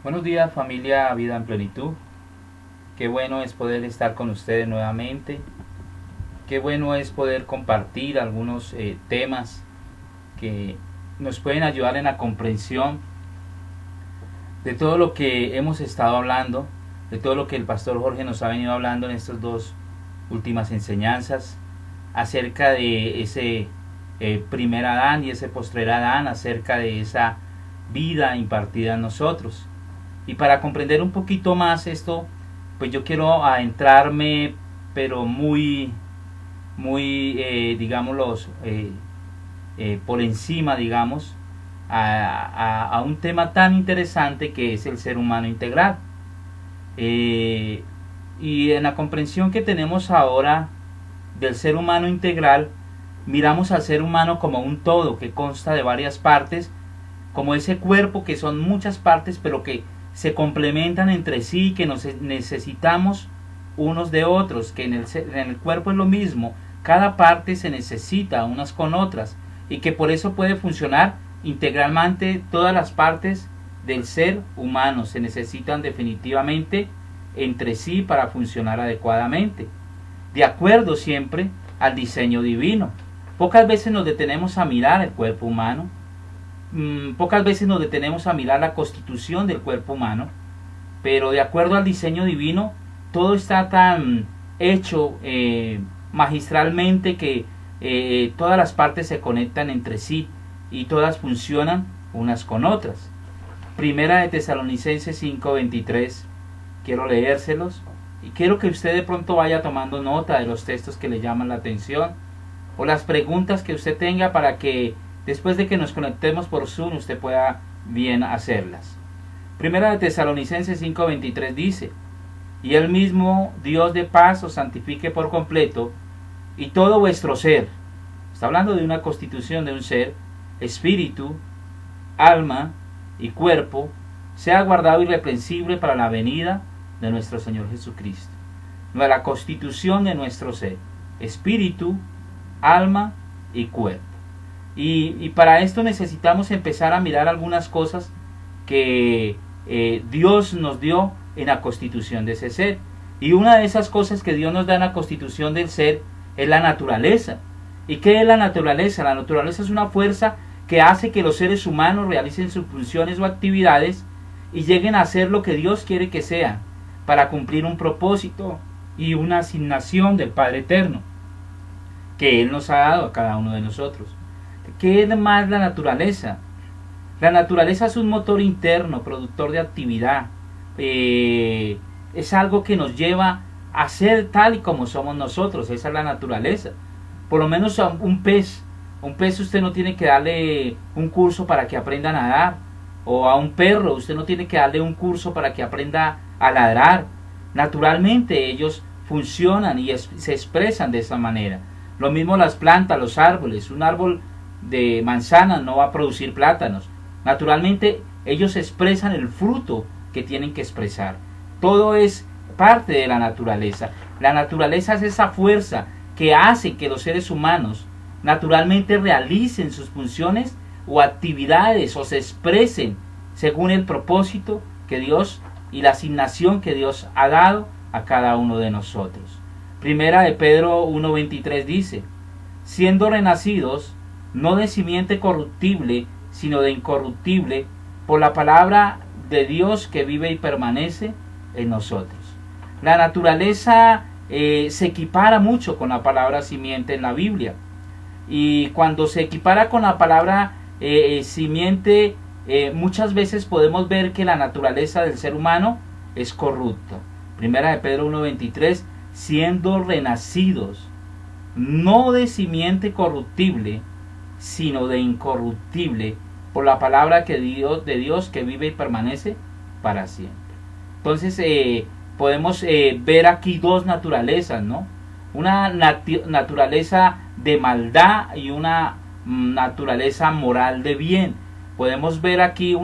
Buenos días, familia Vida en Plenitud. Qué bueno es poder estar con ustedes nuevamente. Qué bueno es poder compartir algunos temas que nos pueden ayudar en la comprensión de todo lo que hemos estado hablando, de todo lo que el pastor Jorge nos ha venido hablando en estas dos últimas enseñanzas acerca de ese primer Adán y ese postrer Adán, acerca de esa vida impartida en nosotros. Y para comprender un poquito más esto, pues yo quiero adentrarme, pero digámoslo, por encima, digamos, a un tema tan interesante que es el ser humano integral. Y en la comprensión que tenemos ahora del ser humano integral, miramos al ser humano como un todo que consta de varias partes, como ese cuerpo que son muchas partes, pero que se complementan entre sí, que nos necesitamos unos de otros, que en el cuerpo es lo mismo, cada parte se necesita unas con otras y que por eso puede funcionar integralmente. Todas las partes del ser humano se necesitan definitivamente entre sí para funcionar adecuadamente, de acuerdo siempre al diseño divino. Pocas veces nos detenemos a mirar el cuerpo humano, pocas veces nos detenemos a mirar la constitución del cuerpo humano, pero de acuerdo al diseño divino, todo está tan hecho magistralmente que todas las partes se conectan entre sí y todas funcionan unas con otras. Primera de Tesalonicenses 5:23, quiero leérselos y quiero que usted de pronto vaya tomando nota de los textos que le llaman la atención o las preguntas que usted tenga para que después de que nos conectemos por Zoom usted pueda bien hacerlas. Primera de Tesalonicenses 5:23 dice: y el mismo Dios de paz os santifique por completo, y todo vuestro ser, está hablando de una constitución de un ser, espíritu, alma y cuerpo, sea guardado irreprensible para la venida de nuestro Señor Jesucristo. La constitución de nuestro ser, espíritu, alma y cuerpo. Y para esto necesitamos empezar a mirar algunas cosas que Dios nos dio en la constitución de ese ser. Y una de esas cosas que Dios nos da en la constitución del ser es la naturaleza. ¿Y qué es la naturaleza? La naturaleza es una fuerza que hace que los seres humanos realicen sus funciones o actividades y lleguen a ser lo que Dios quiere que sean, para cumplir un propósito y una asignación del Padre Eterno que Él nos ha dado a cada uno de nosotros. ¿Qué es más la naturaleza? La naturaleza es un motor interno, productor de actividad. Es algo que nos lleva a ser tal y como somos nosotros. Esa es la naturaleza. Por lo menos a un pez. A un pez usted no tiene que darle un curso para que aprenda a nadar. O a un perro usted no tiene que darle un curso para que aprenda a ladrar. Naturalmente ellos funcionan y se expresan de esa manera. Lo mismo las plantas, los árboles. Un árbol de manzana no va a producir plátanos. Naturalmente ellos expresan el fruto que tienen que expresar. Todo es parte de la naturaleza. La naturaleza es esa fuerza que hace que los seres humanos naturalmente realicen sus funciones o actividades o se expresen según el propósito que Dios y la asignación que Dios ha dado a cada uno de nosotros. Primera de Pedro 1:23 dice: siendo renacidos no de simiente corruptible, sino de incorruptible, por la palabra de Dios que vive y permanece en nosotros. La naturaleza se equipara mucho con la palabra simiente en la Biblia. Y cuando se equipara con la palabra simiente, muchas veces podemos ver que la naturaleza del ser humano es corrupta. Primera de Pedro 1:23, siendo renacidos, no de simiente corruptible, sino de incorruptible, por la palabra de Dios que vive y permanece para siempre. Entonces podemos ver aquí dos naturalezas, ¿no? Una naturaleza de maldad y una naturaleza moral de bien. Podemos ver aquí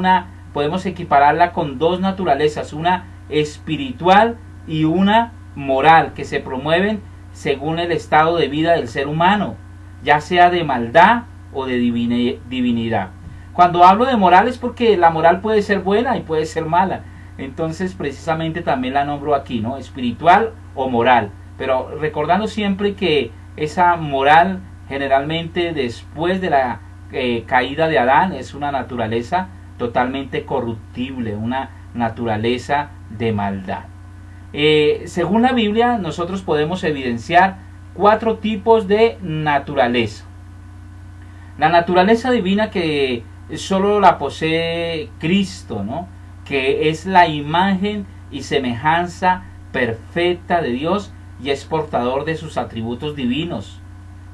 podemos equipararla con dos naturalezas, una espiritual y una moral, que se promueven según el estado de vida del ser humano, ya sea de maldad o de divinidad. Cuando hablo de moral es porque la moral puede ser buena y puede ser mala. Entonces precisamente también la nombro aquí, ¿no? Espiritual o moral. Pero recordando siempre que esa moral generalmente después de la caída de Adán es una naturaleza totalmente corruptible, una naturaleza de maldad. Según la Biblia nosotros podemos evidenciar 4 tipos de naturaleza. La naturaleza divina que solo la posee Cristo, ¿no? Que es la imagen y semejanza perfecta de Dios y es portador de sus atributos divinos.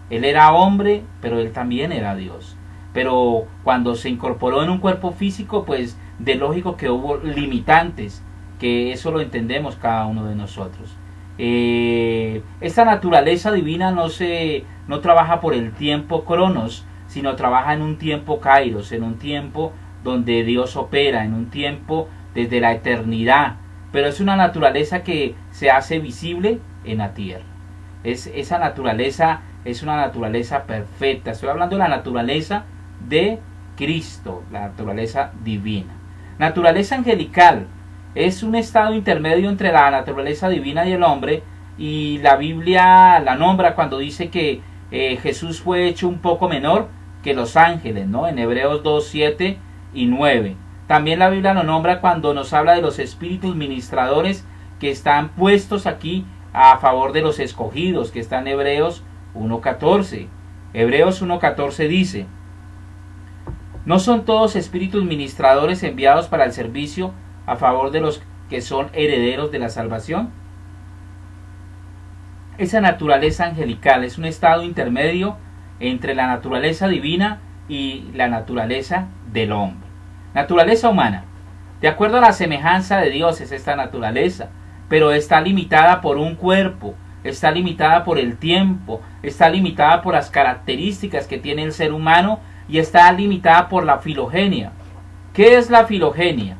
Él era hombre, pero él también era Dios. Pero cuando se incorporó en un cuerpo físico, pues de lógico que hubo limitantes, que eso lo entendemos cada uno de nosotros. Esta naturaleza divina no trabaja por el tiempo cronos, sino trabaja en un tiempo kairos, en un tiempo donde Dios opera, en un tiempo desde la eternidad, pero es una naturaleza que se hace visible en la tierra. Esa naturaleza es una naturaleza perfecta. Estoy hablando de la naturaleza de Cristo, la naturaleza divina. Naturaleza angelical es un estado intermedio entre la naturaleza divina y el hombre, y la Biblia la nombra cuando dice que Jesús fue hecho un poco menor que los ángeles, ¿no? En Hebreos 2, 7 y 9. También la Biblia lo nombra cuando nos habla de los espíritus ministradores que están puestos aquí a favor de los escogidos, que está en Hebreos 1.14. Hebreos 1.14 dice: ¿no son todos espíritus ministradores enviados para el servicio a favor de los que son herederos de la salvación? Esa naturaleza angelical es un estado intermedio entre la naturaleza divina y la naturaleza del hombre. Naturaleza humana. De acuerdo a la semejanza de Dios es esta naturaleza, pero está limitada por un cuerpo, está limitada por el tiempo, está limitada por las características que tiene el ser humano y está limitada por la filogenia. ¿Qué es la filogenia?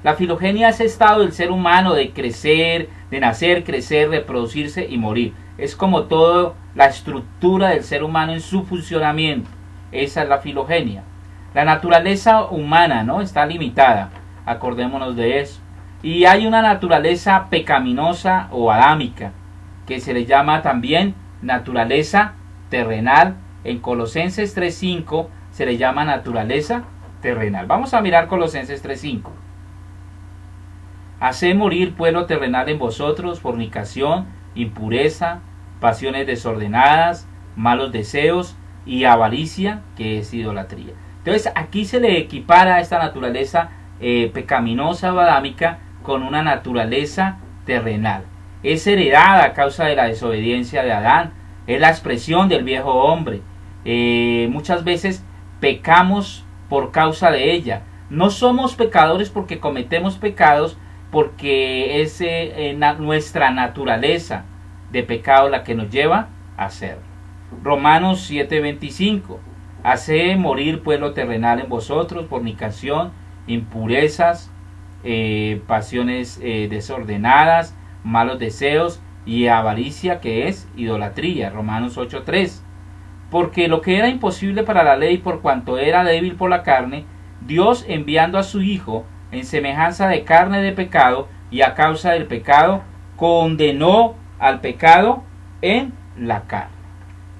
La filogenia es el estado del ser humano de crecer, de nacer, crecer, reproducirse y morir. Es como toda la estructura del ser humano en su funcionamiento. Esa es la filogenia. La naturaleza humana, ¿no?, está limitada. Acordémonos de eso. Y hay una naturaleza pecaminosa o adámica, que se le llama también naturaleza terrenal. En Colosenses 3.5 se le llama naturaleza terrenal. Vamos a mirar Colosenses 3.5. Haced morir pueblo terrenal en vosotros, fornicación, impureza, pasiones desordenadas, malos deseos y avaricia, que es idolatría. Entonces aquí se le equipara a esta naturaleza pecaminosa o adámica con una naturaleza terrenal. Es heredada a causa de la desobediencia de Adán, es la expresión del viejo hombre. Muchas veces pecamos por causa de ella. No somos pecadores porque cometemos pecados, porque es nuestra naturaleza de pecado la que nos lleva a hacerlo. Romanos 7:25. Haced morir pueblo terrenal en vosotros, fornicación, impurezas, pasiones desordenadas, malos deseos y avaricia, que es idolatría. Romanos 8:3. Porque lo que era imposible para la ley, por cuanto era débil por la carne, Dios, enviando a su Hijo en semejanza de carne de pecado, y a causa del pecado condenó al pecado en la carne.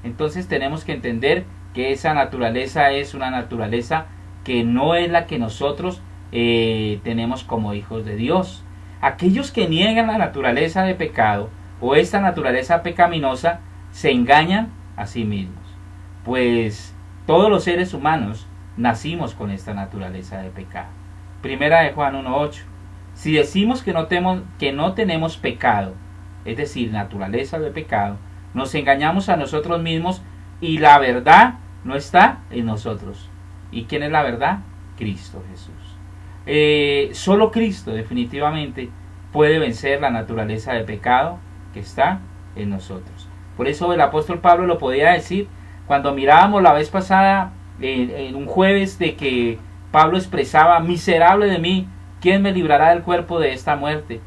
Entonces tenemos que entender que esa naturaleza es una naturaleza que no es la que nosotros tenemos como hijos de Dios. Aquellos que niegan la naturaleza de pecado o esta naturaleza pecaminosa se engañan a sí mismos, pues todos los seres humanos nacimos con esta naturaleza de pecado. Primera de Juan 1:8. Si decimos que no tenemos pecado, es decir, naturaleza de pecado, nos engañamos a nosotros mismos y la verdad no está en nosotros. ¿Y quién es la verdad? Cristo Jesús. Solo Cristo definitivamente puede vencer la naturaleza de pecado que está en nosotros. Por eso el apóstol Pablo lo podía decir cuando mirábamos la vez pasada, en un jueves, de que Pablo expresaba: miserable de mí, ¿quién me librará del cuerpo de esta muerte?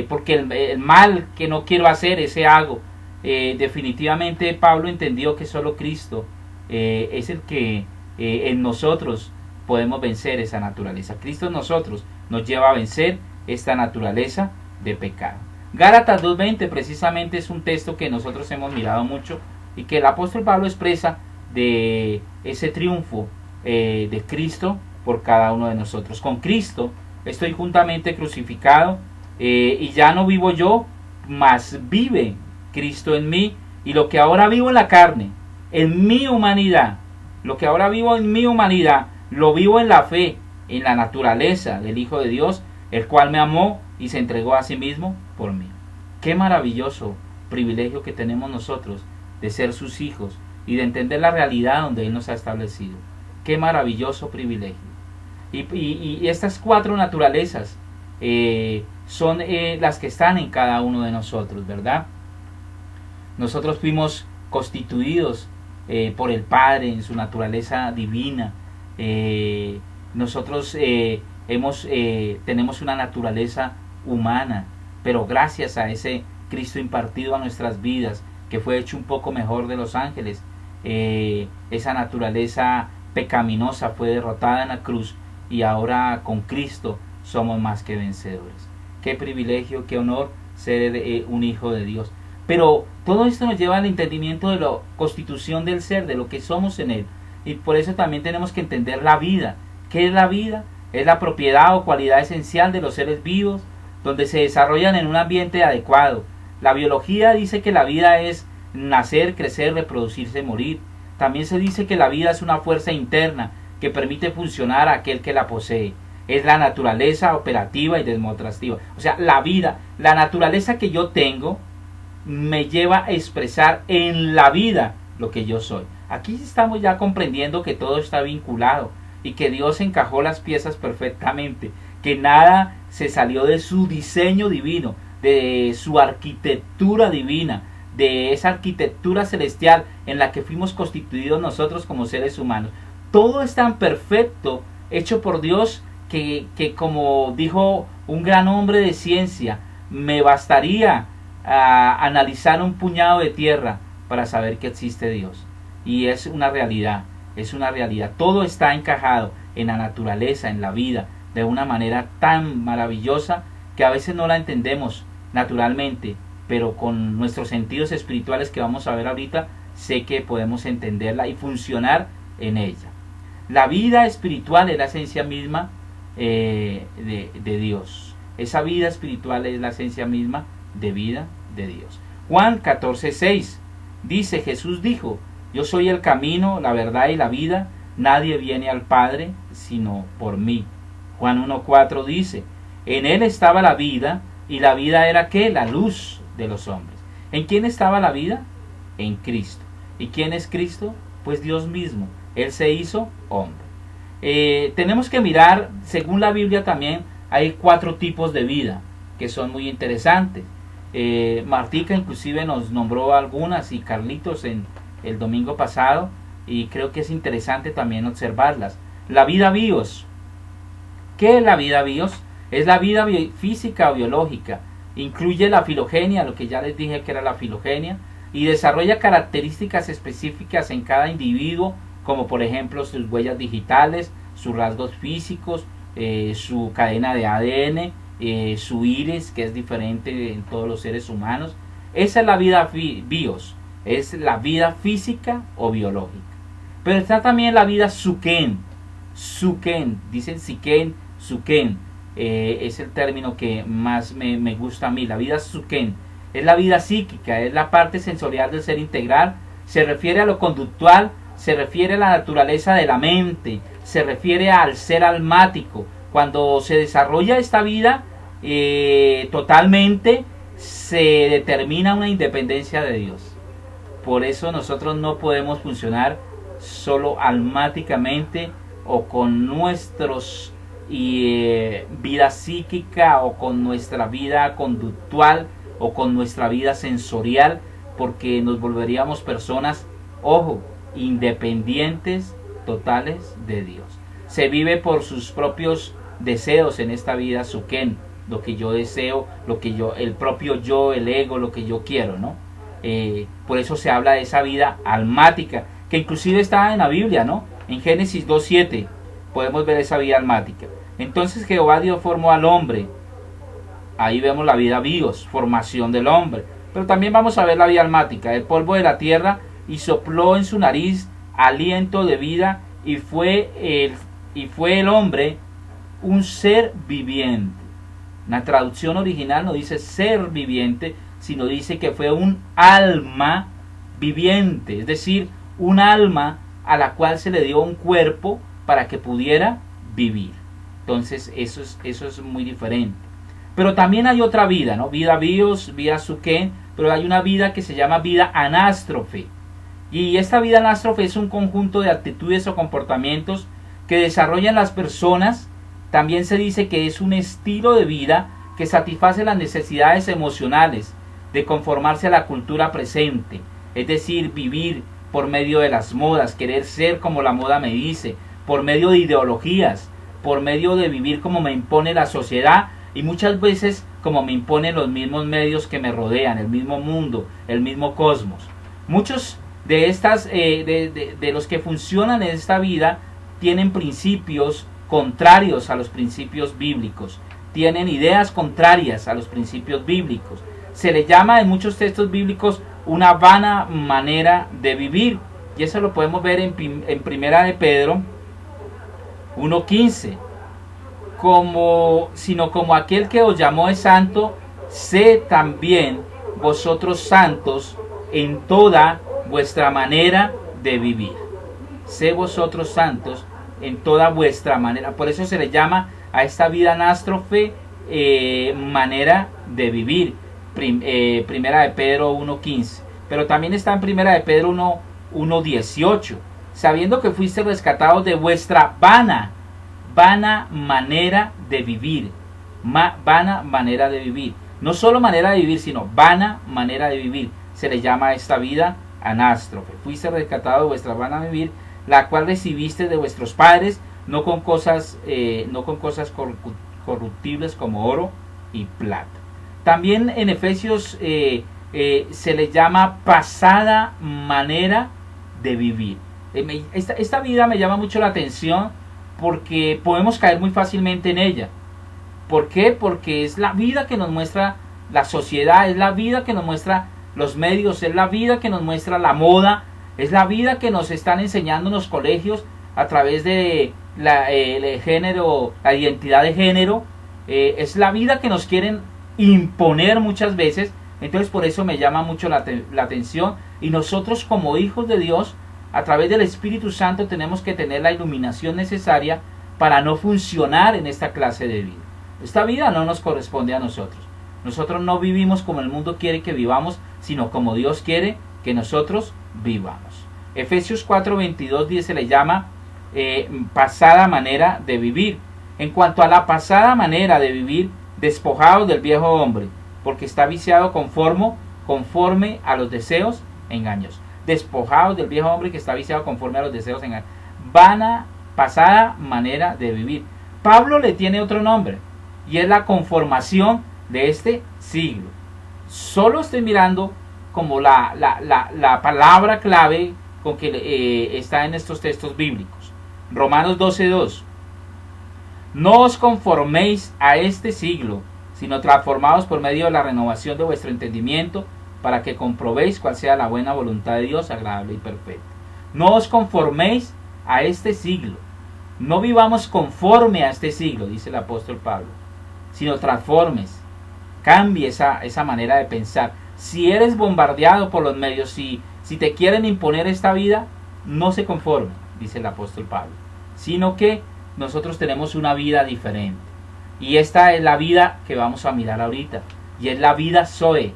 Porque el mal que no quiero hacer, ese hago. Definitivamente Pablo entendió que solo Cristo es el que en nosotros podemos vencer esa naturaleza. Cristo en nosotros nos lleva a vencer esta naturaleza de pecado. Gálatas 2:20 precisamente es un texto que nosotros hemos mirado mucho y que el apóstol Pablo expresa de ese triunfo de Cristo por cada uno de nosotros. Con Cristo estoy juntamente crucificado y ya no vivo yo, mas vive Cristo en mí, y lo que ahora vivo en la carne, en mi humanidad, lo que ahora vivo en mi humanidad, lo vivo en la fe, en la naturaleza del Hijo de Dios, el cual me amó y se entregó a sí mismo por mí. Qué maravilloso privilegio que tenemos nosotros de ser sus hijos y de entender la realidad donde Él nos ha establecido. Qué maravilloso privilegio. Y estas cuatro naturalezas son las que están en cada uno de nosotros, ¿verdad? Nosotros fuimos constituidos por el Padre en su naturaleza divina. Nosotros tenemos una naturaleza humana, pero gracias a ese Cristo impartido a nuestras vidas, que fue hecho un poco mejor de los ángeles, esa naturaleza pecaminosa fue derrotada en la cruz y ahora con Cristo somos más que vencedores. Qué privilegio, qué honor ser un hijo de Dios. Pero todo esto nos lleva al entendimiento de la constitución del ser, de lo que somos en Él. Y por eso también tenemos que entender la vida. ¿Qué es la vida? Es la propiedad o cualidad esencial de los seres vivos, donde se desarrollan en un ambiente adecuado. La biología dice que la vida es nacer, crecer, reproducirse, morir. También se dice que la vida es una fuerza interna que permite funcionar a aquel que la posee. Es la naturaleza operativa y demostrativa. O sea, la vida, la naturaleza que yo tengo, me lleva a expresar en la vida lo que yo soy. Aquí estamos ya comprendiendo que todo está vinculado y que Dios encajó las piezas perfectamente, que nada se salió de su diseño divino, de su arquitectura divina, de esa arquitectura celestial en la que fuimos constituidos nosotros como seres humanos. Todo es tan perfecto, hecho por Dios, que como dijo un gran hombre de ciencia, me bastaría a analizar un puñado de tierra para saber que existe Dios. Y es una realidad, es una realidad. Todo está encajado en la naturaleza, en la vida, de una manera tan maravillosa que a veces no la entendemos naturalmente, pero con nuestros sentidos espirituales que vamos a ver ahorita, sé que podemos entenderla y funcionar en ella. La vida espiritual es la esencia misma de Dios. Esa vida espiritual es la esencia misma de vida de Dios. Juan 14:6 dice: Jesús dijo: yo soy el camino, la verdad y la vida, nadie viene al Padre sino por mí. Juan 1:4 dice: en él estaba la vida, y la vida era ¿qué? La luz de los hombres. ¿En quién estaba la vida? En Cristo. ¿Y quién es Cristo? Pues Dios mismo. Él se hizo hombre. Tenemos que mirar, según la Biblia también, hay 4 tipos de vida que son muy interesantes. Martica inclusive nos nombró algunas, y Carlitos en el domingo pasado, y creo que es interesante también observarlas. La vida bios. ¿Qué es la vida bios? Es la vida física o biológica. Incluye la filogenia, lo que ya les dije que era la filogenia, y desarrolla características específicas en cada individuo, como por ejemplo sus huellas digitales, sus rasgos físicos, su cadena de ADN, su iris, que es diferente en todos los seres humanos. Esa es la vida bios, es la vida física o biológica. Pero está también la vida suken, dicen siken, suken, es el término que más me gusta a mí. La vida suken es la vida psíquica, es la parte sensorial del ser integral, se refiere a lo conductual, se refiere a la naturaleza de la mente, se refiere al ser almático. Cuando se desarrolla esta vida totalmente, se determina una independencia de Dios. Por eso nosotros no podemos funcionar solo almáticamente o con nuestros vida psíquica o con nuestra vida conductual o con nuestra vida sensorial, porque nos volveríamos personas, ojo, independientes totales de Dios. Se vive por sus propios deseos en esta vida suken, lo que yo deseo, lo que yo, el propio yo, el ego, lo que yo quiero, ¿no? Por eso se habla de esa vida almática, que inclusive está en la Biblia, ¿no? En Génesis 2:7 podemos ver esa vida almática. Entonces Jehová Dios formó al hombre. Ahí vemos la vida bios, formación del hombre. Pero también vamos a ver la vida almática, el polvo de la tierra, y sopló en su nariz aliento de vida, y fue el hombre un ser viviente. La traducción original no dice ser viviente, sino dice que fue un alma viviente, es decir, un alma a la cual se le dio un cuerpo para que pudiera vivir. Entonces eso es muy diferente. Pero también hay otra vida, ¿no? Vida bios, vida suken, pero hay una vida que se llama vida anástrofe. Y esta vida anástrofe es un conjunto de actitudes o comportamientos que desarrollan las personas. También se dice que es un estilo de vida que satisface las necesidades emocionales de conformarse a la cultura presente, es decir, vivir por medio de las modas, querer ser como la moda me dice, por medio de ideologías, por medio de vivir como me impone la sociedad y muchas veces como me imponen los mismos medios que me rodean, el mismo mundo, el mismo cosmos. Muchos de estas de los que funcionan en esta vida tienen principios contrarios a los principios bíblicos, tienen ideas contrarias a los principios bíblicos. Se le llama en muchos textos bíblicos una vana manera de vivir, y eso lo podemos ver en Primera de Pedro 1:15, sino como aquel que os llamó es santo, sé también vosotros santos en toda vuestra manera de vivir. Sé vosotros santos en toda vuestra manera. Por eso se le llama a esta vida anástrofe manera de vivir. Primera de Pedro 1:15. Pero también está en Primera de Pedro 1:18. Sabiendo que fuiste rescatados de vuestra vana manera de vivir. Vana manera de vivir. No solo manera de vivir, sino vana manera de vivir. Se le llama a esta vida anástrofe. Fuiste rescatados de vuestra vana de vivir, la cual recibiste de vuestros padres, no con cosas corruptibles como oro y plata. También en Efesios se le llama pasada manera de vivir. Esta vida me llama mucho la atención porque podemos caer muy fácilmente en ella. ¿Por qué? Porque es la vida que nos muestra la sociedad, es la vida que nos muestra los medios, es la vida que nos muestra la moda, es la vida que nos están enseñando en los colegios a través de el género, la identidad de género. Es la vida que nos quieren imponer muchas veces. Entonces por eso me llama mucho la atención, y nosotros como hijos de Dios, a través del Espíritu Santo, tenemos que tener la iluminación necesaria para no funcionar en esta clase de vida. Esta vida no nos corresponde a nosotros. Nosotros no vivimos como el mundo quiere que vivamos, sino como Dios quiere que nosotros vivamos. Efesios 4:22 se le llama pasada manera de vivir. En cuanto a la pasada manera de vivir, despojados del viejo hombre, porque está viciado conforme a los deseos engañosos. Despojados del viejo hombre que está viciado conforme a los deseos engañosos. Pasada manera de vivir. Pablo le tiene otro nombre, y es la conformación de este siglo. Solo estoy mirando como la palabra clave con que está en estos textos bíblicos. Romanos 12:2. No os conforméis a este siglo, sino transformados por medio de la renovación de vuestro entendimiento, para que comprobéis cuál sea la buena voluntad de Dios, agradable y perfecta. No os conforméis a este siglo. No vivamos conforme a este siglo, dice el apóstol Pablo, sino transformes. Cambie esa manera de pensar. Si eres bombardeado por los medios, si te quieren imponer esta vida, no se conforme, dice el apóstol Pablo, sino que nosotros tenemos una vida diferente. Y esta es la vida que vamos a mirar ahorita, y es la vida Zoe.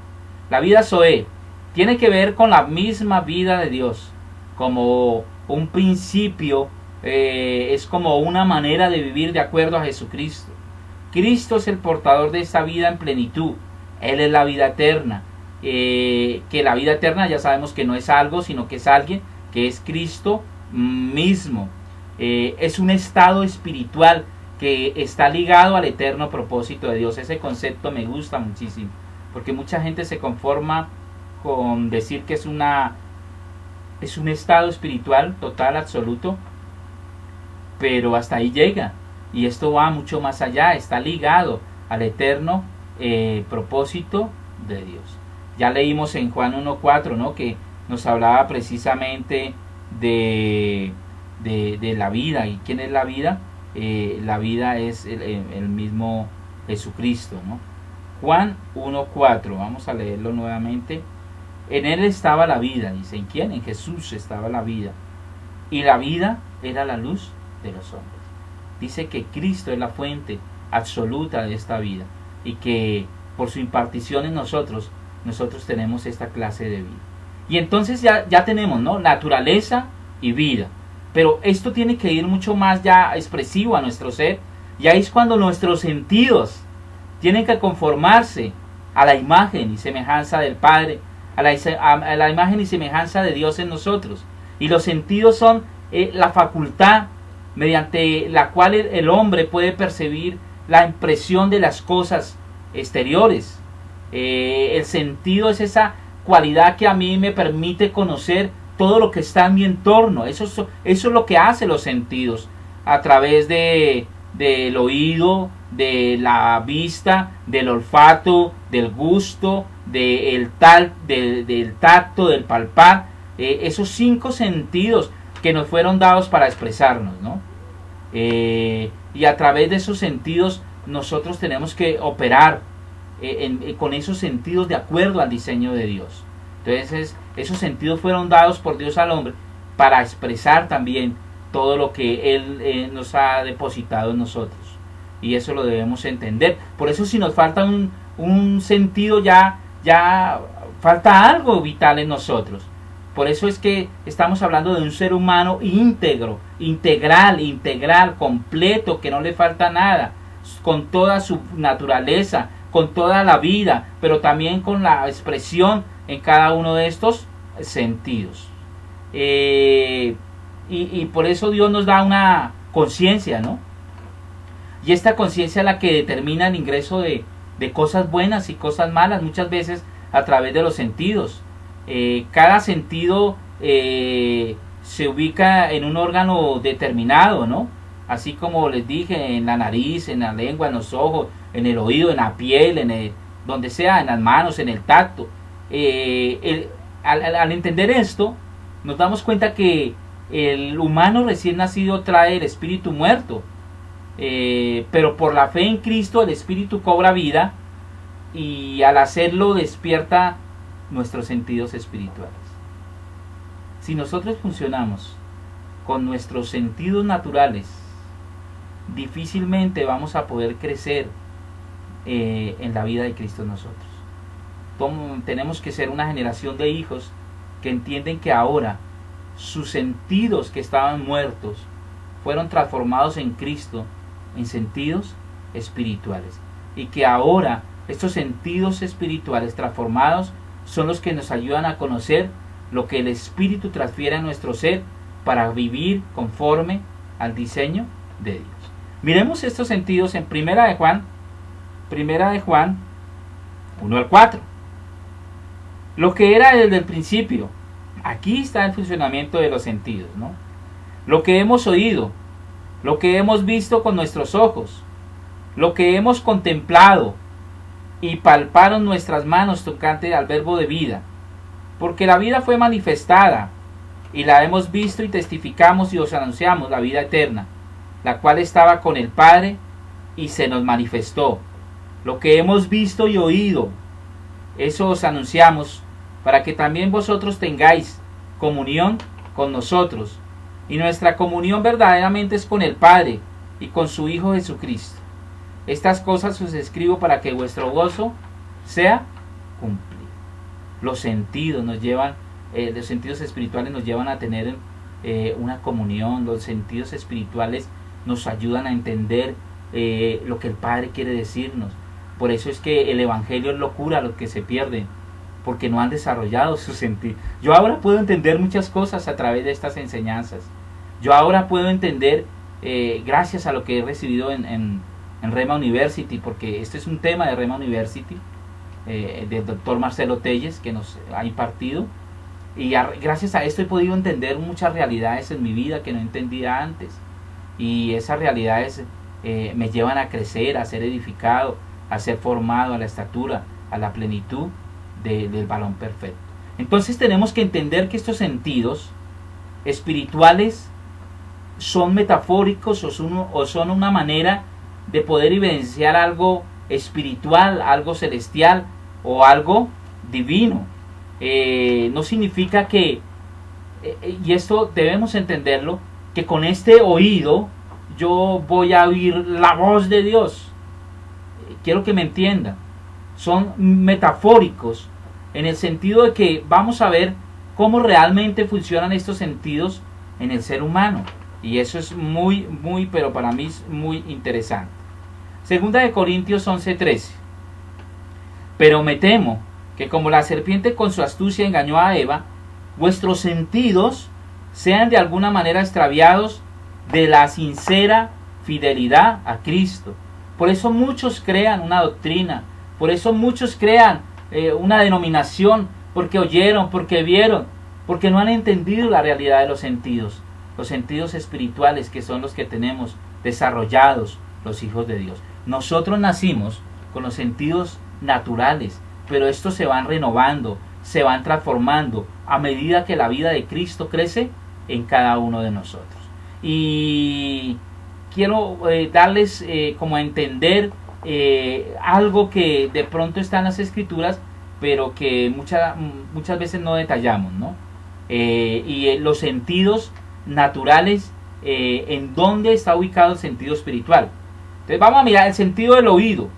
La vida Zoe tiene que ver con la misma vida de Dios, como un principio, es como una manera de vivir de acuerdo a Jesucristo. Cristo es el portador de esta vida en plenitud. Él es la vida eterna. Que la vida eterna ya sabemos que no es algo, sino que es alguien, que es Cristo mismo. Es un estado espiritual que está ligado al eterno propósito de Dios. Ese concepto me gusta muchísimo, porque mucha gente se conforma con decir que es un estado espiritual total, absoluto, pero hasta ahí llega. Y esto va mucho más allá, está ligado al eterno propósito de Dios. Ya leímos en Juan 1.4, ¿no?, que nos hablaba precisamente de la vida. ¿Y quién es la vida? La vida es el mismo Jesucristo, ¿no? Juan 1.4, vamos a leerlo nuevamente. En él estaba la vida, dice. ¿En quién? En Jesús estaba la vida. Y la vida era la luz de los hombres. Dice que Cristo es la fuente absoluta de esta vida y que por su impartición en nosotros tenemos esta clase de vida. Y entonces ya tenemos, ¿no?, naturaleza y vida. Pero esto tiene que ir mucho más ya expresivo a nuestro ser. Y ahí es cuando nuestros sentidos tienen que conformarse a la imagen y semejanza del Padre, a la imagen y semejanza de Dios en nosotros. Y los sentidos son la facultad mediante la cual el hombre puede percibir la impresión de las cosas exteriores. El sentido es esa cualidad que a mí me permite conocer todo lo que está en mi entorno. Eso es lo que hacen los sentidos, a través del oído, de la vista, del olfato, del gusto, del tacto, del palpar. Esos 5 sentidos que nos fueron dados para expresarnos, ¿no? Y a través de esos sentidos nosotros tenemos que operar con esos sentidos de acuerdo al diseño de Dios. Entonces esos sentidos fueron dados por Dios al hombre para expresar también todo lo que Él nos ha depositado en nosotros. Y eso lo debemos entender. Por eso si nos falta un sentido, ya falta algo vital en nosotros. Por eso es que estamos hablando de un ser humano íntegro, integral, completo, que no le falta nada, con toda su naturaleza, con toda la vida, pero también con la expresión en cada uno de estos sentidos. Y por eso Dios nos da una conciencia, ¿no? Y esta conciencia es la que determina el ingreso de cosas buenas y cosas malas, muchas veces a través de los sentidos. Cada sentido se ubica en un órgano determinado, ¿no? Así como les dije, en la nariz, en la lengua, en los ojos, en el oído, en la piel, donde sea, en las manos, en el tacto. Al entender esto, nos damos cuenta que el humano recién nacido trae el espíritu muerto, pero por la fe en Cristo el espíritu cobra vida y al hacerlo despierta nuestros sentidos espirituales. Si nosotros funcionamos con nuestros sentidos naturales, difícilmente vamos a poder crecer en la vida de Cristo en nosotros. Tenemos que ser una generación de hijos que entienden que ahora sus sentidos que estaban muertos fueron transformados en Cristo en sentidos espirituales, y que ahora estos sentidos espirituales transformados son los que nos ayudan a conocer lo que el Espíritu transfiere a nuestro ser para vivir conforme al diseño de Dios. Miremos estos sentidos en Primera de Juan 1-4. Lo que era desde el principio. Aquí está el funcionamiento de los sentidos, ¿no? Lo que hemos oído, lo que hemos visto con nuestros ojos, lo que hemos contemplado y palparon nuestras manos tocante al verbo de vida, porque la vida fue manifestada y la hemos visto y testificamos y os anunciamos la vida eterna, la cual estaba con el Padre y se nos manifestó. Lo que hemos visto y oído, eso os anunciamos, para que también vosotros tengáis comunión con nosotros, y nuestra comunión verdaderamente es con el Padre y con su Hijo Jesucristo. Estas cosas os escribo para que vuestro gozo sea cumplido. Los sentidos nos llevan, los sentidos espirituales nos llevan a tener una comunión. Los sentidos espirituales nos ayudan a entender lo que el Padre quiere decirnos. Por eso es que el Evangelio es locura a los que se pierden, porque no han desarrollado su sentido. Yo ahora puedo entender muchas cosas a través de estas enseñanzas. Yo ahora puedo entender, gracias a lo que he recibido en Rhema University, porque este es un tema de Rhema University, del doctor Marcelo Telles, que nos ha impartido. Y gracias a esto he podido entender muchas realidades en mi vida que no entendía antes. y esas realidades me llevan a crecer, a ser edificado, a ser formado a la estatura, a la plenitud del varón perfecto. Entonces tenemos que entender que estos sentidos espirituales son metafóricos o son una manera de poder evidenciar algo espiritual, algo celestial o algo divino. No significa que, y esto debemos entenderlo, que con este oído yo voy a oír la voz de Dios. Quiero que me entiendan. Son metafóricos en el sentido de que vamos a ver cómo realmente funcionan estos sentidos en el ser humano. Y eso es muy, pero para mí es muy interesante. Segunda de Corintios 11:13. Pero me temo que como la serpiente con su astucia engañó a Eva, vuestros sentidos sean de alguna manera extraviados de la sincera fidelidad a Cristo. Por eso muchos crean una doctrina, por eso muchos crean una denominación, porque oyeron, porque vieron, porque no han entendido la realidad de los sentidos espirituales que son los que tenemos desarrollados los hijos de Dios. Nosotros nacimos con los sentidos naturales, pero estos se van renovando, se van transformando a medida que la vida de Cristo crece en cada uno de nosotros. Y quiero darles como a entender algo que de pronto está en las Escrituras, pero que muchas veces no detallamos, ¿no? Y los sentidos naturales, en dónde está ubicado el sentido espiritual. Entonces vamos a mirar el sentido del oído,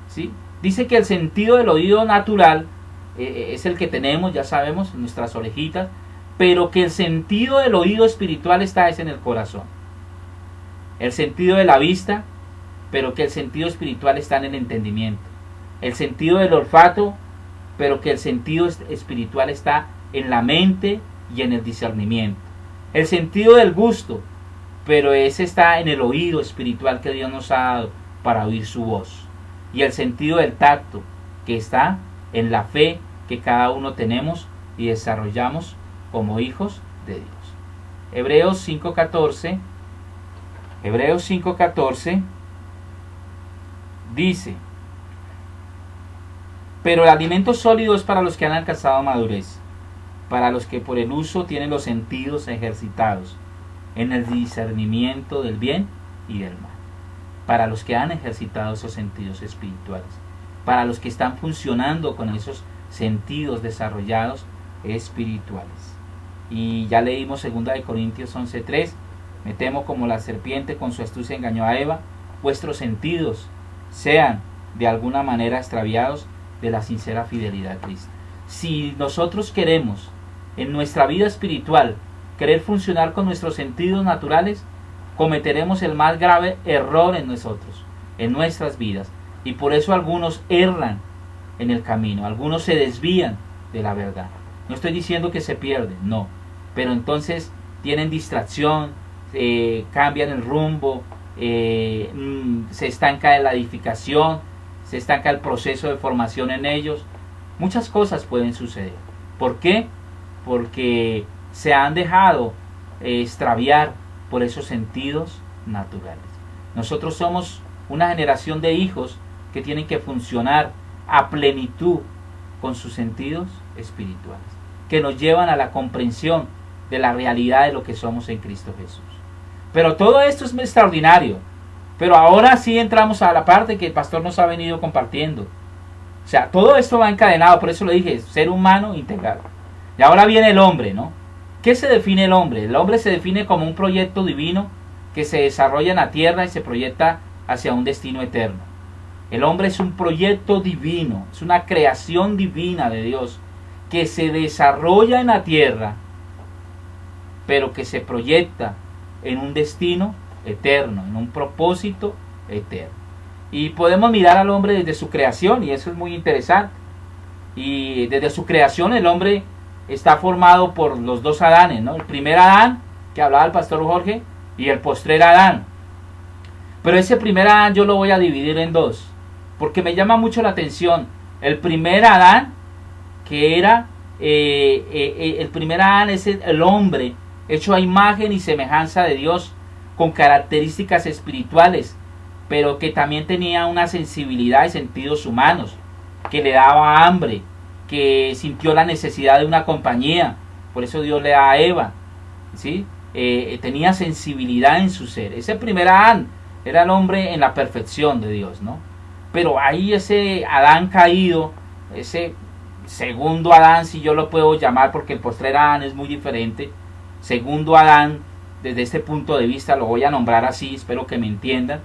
¿sí? Dice que el sentido del oído natural es el que tenemos, ya sabemos, nuestras orejitas, pero que el sentido del oído espiritual es en el corazón. El sentido de la vista, pero que el sentido espiritual está en el entendimiento. El sentido del olfato, pero que el sentido espiritual está en la mente y en el discernimiento. El sentido del gusto, pero ese está en el oído espiritual que Dios nos ha dado para oír su voz. Y el sentido del tacto, que está en la fe que cada uno tenemos y desarrollamos como hijos de Dios. Hebreos 5:14 dice: pero el alimento sólido es para los que han alcanzado madurez, para los que por el uso tienen los sentidos ejercitados en el discernimiento del bien y del mal. Para los que han ejercitado esos sentidos espirituales, para los que están funcionando con esos sentidos desarrollados espirituales. Y ya leímos 2 de Corintios 11:3, me temo como la serpiente con su astucia engañó a Eva, vuestros sentidos sean de alguna manera extraviados de la sincera fidelidad a Cristo. Si nosotros queremos en nuestra vida espiritual querer funcionar con nuestros sentidos naturales, cometeremos el más grave error en nosotros, en nuestras vidas, y por eso algunos erran en el camino, algunos se desvían de la verdad. No estoy diciendo que se pierden, no, pero entonces tienen distracción, cambian el rumbo, se estanca la edificación, se estanca el proceso de formación en ellos. Muchas cosas pueden suceder. ¿Por qué? Porque se han dejado extraviar por esos sentidos naturales. Nosotros somos una generación de hijos que tienen que funcionar a plenitud con sus sentidos espirituales, que nos llevan a la comprensión de la realidad de lo que somos en Cristo Jesús. Pero todo esto es extraordinario. Pero ahora sí entramos a la parte que el pastor nos ha venido compartiendo. O sea, todo esto va encadenado, por eso lo dije, ser humano integral. Y ahora viene el hombre, ¿no? ¿Qué se define el hombre? El hombre se define como un proyecto divino que se desarrolla en la tierra y se proyecta hacia un destino eterno. El hombre es un proyecto divino, es una creación divina de Dios que se desarrolla en la tierra, pero que se proyecta en un destino eterno, en un propósito eterno. Y podemos mirar al hombre desde su creación, y eso es muy interesante. Y desde su creación el hombre está formado por los dos Adanes, ¿no? El primer Adán, que hablaba el pastor Jorge, y el postrer Adán. Pero ese primer Adán yo lo voy a dividir en dos, porque me llama mucho la atención. El primer Adán, que era, el primer Adán es el hombre hecho a imagen y semejanza de Dios, con características espirituales, pero que también tenía una sensibilidad y sentidos humanos, que le daba hambre, que sintió la necesidad de una compañía. Por eso Dios le da a Eva, ¿sí? Tenía sensibilidad en su ser. Ese primer Adán era el hombre en la perfección de Dios, ¿no? Pero ahí ese Adán caído, ese segundo Adán, si yo lo puedo llamar, porque el postrer Adán es muy diferente. Segundo Adán, desde este punto de vista lo voy a nombrar así, espero que me entiendan.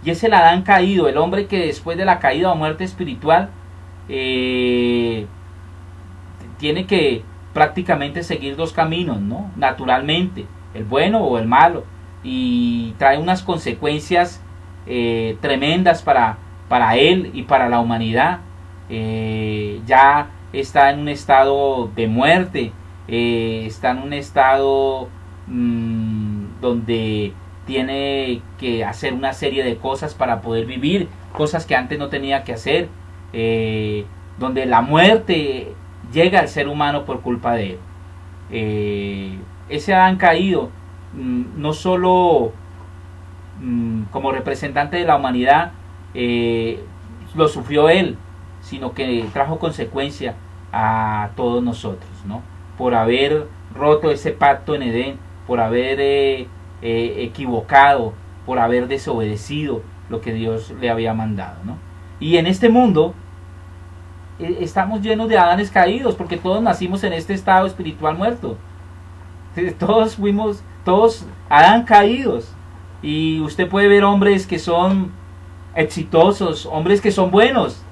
Y es el Adán caído, el hombre que después de la caída o muerte espiritual tiene que prácticamente seguir dos caminos, ¿no? Naturalmente, el bueno o el malo, y trae unas consecuencias tremendas para él y para la humanidad. Ya está en un estado de muerte, está en un estado donde tiene que hacer una serie de cosas para poder vivir, cosas que antes no tenía que hacer, donde la muerte llega al ser humano por culpa de él. Ese Adán caído, no solo como representante de la humanidad lo sufrió él, sino que trajo consecuencia a todos nosotros, ¿no? Por haber roto ese pacto en Edén, por haber equivocado, por haber desobedecido lo que Dios le había mandado, ¿no? Y en este mundo estamos llenos de Adanes caídos, porque todos nacimos en este estado espiritual muerto. Todos Adán caídos. Y usted puede ver hombres que son exitosos, hombres que son buenos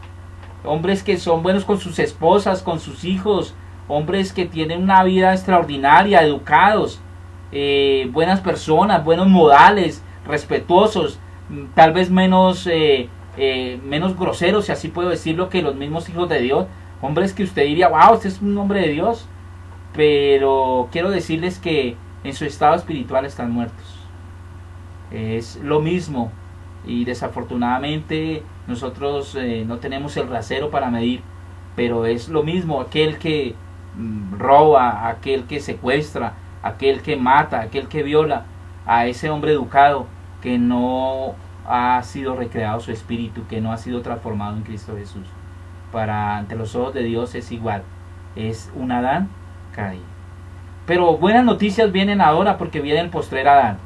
con sus esposas, con sus hijos, hombres que tienen una vida extraordinaria, educados, buenas personas, buenos modales, respetuosos, tal vez menos groseros, si así puedo decirlo, que los mismos hijos de Dios, hombres que usted diría, wow, este es un hombre de Dios, pero quiero decirles que en su estado espiritual están muertos. Es lo mismo, y desafortunadamente nosotros no tenemos el rasero para medir, pero es lo mismo aquel que roba, aquel que secuestra, aquel que mata, aquel que viola, a ese hombre educado que no ha sido recreado su espíritu, que no ha sido transformado en Cristo Jesús. Ante los ojos de Dios es igual, es un Adán caído. Pero buenas noticias vienen ahora, porque viene el postrer Adán.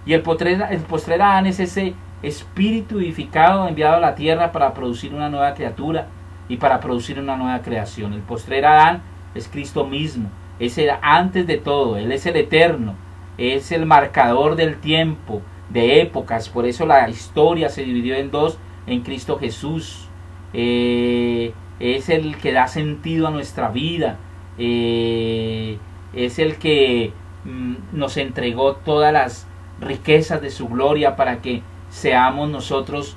Y el postrer Adán es ese espíritu vivificado enviado a la tierra para producir una nueva criatura y para producir una nueva creación. El postrer Adán es Cristo mismo, es el antes de todo, Él es el eterno, es el marcador del tiempo, de épocas. Por eso la historia se dividió en dos en Cristo Jesús. Es el que da sentido a nuestra vida, es el que nos entregó todas las riquezas de su gloria para que seamos nosotros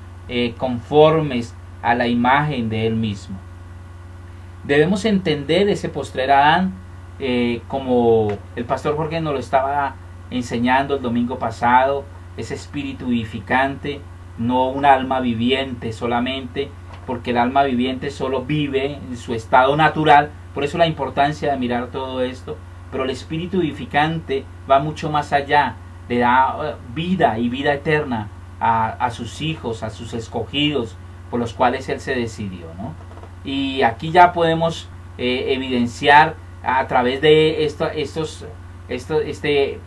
conformes a la imagen de Él mismo. Debemos entender ese postrer Adán como el pastor Jorge nos lo estaba enseñando el domingo pasado, ese espíritu vivificante, no un alma viviente solamente, porque el alma viviente solo vive en su estado natural. Por eso la importancia de mirar todo esto. Pero el espíritu vivificante va mucho más allá, le da vida y vida eterna a sus hijos, a sus escogidos, por los cuales Él se decidió, ¿no? Y aquí ya podemos evidenciar a través de este